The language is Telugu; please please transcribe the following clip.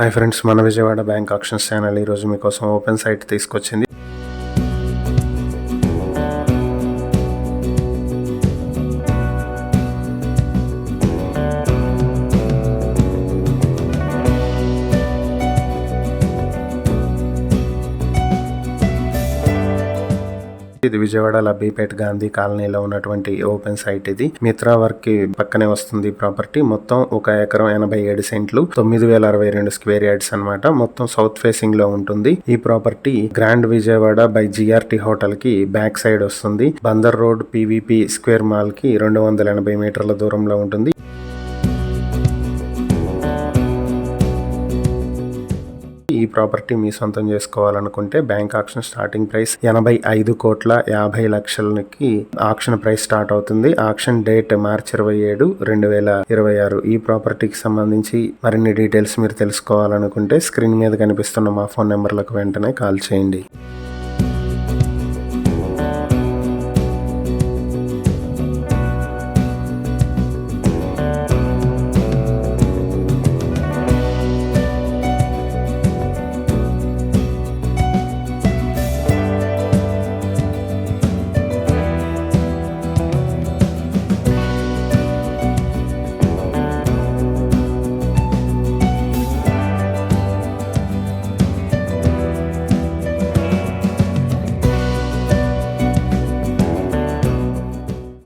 హాయ్ ఫ్రెండ్స్, మన విజయవాడ బ్యాంక్ ఆక్షన్స్ ఛానల్ ఈరోజు మీకోసం ఓపెన్ సైట్ తీసుకొచ్చింది. ఇది విజయవాడ లబ్బీపేట గాంధీ కాలనీలో ఉన్నటువంటి ఓపెన్ సైట్. ఇది మిత్రా వర్క్ కి పక్కనే వస్తుంది ప్రాపర్టీ. మొత్తం 1 ఎకరం 87 సెంట్లు 9062 స్క్వేర్ యార్డ్స్ అన్నమాట. మొత్తం సౌత్ ఫేసింగ్ లో ఉంటుంది. ఈ property grand Vijayawada by GRT hotel కి బ్యాక్ సైడ్ వస్తుంది. Bandar road PVP square mall కి 280 మీటర్ల దూరంలో ఉంటుంది. ఈ ప్రాపర్టీ మీ సొంతం చేసుకోవాలనుకుంటే బ్యాంక్ ఆక్షన్ స్టార్టింగ్ ప్రైస్ 85,50,00,000కి ఆక్షన్ ప్రైస్ స్టార్ట్ అవుతుంది. ఆక్షన్ డేట్ మార్చి 27, 2026. ఈ ప్రాపర్టీకి సంబంధించి మరిన్ని డీటెయిల్స్ మీరు తెలుసుకోవాలనుకుంటే స్క్రీన్ మీద కనిపిస్తున్న మా ఫోన్ నెంబర్లకు వెంటనే కాల్ చేయండి.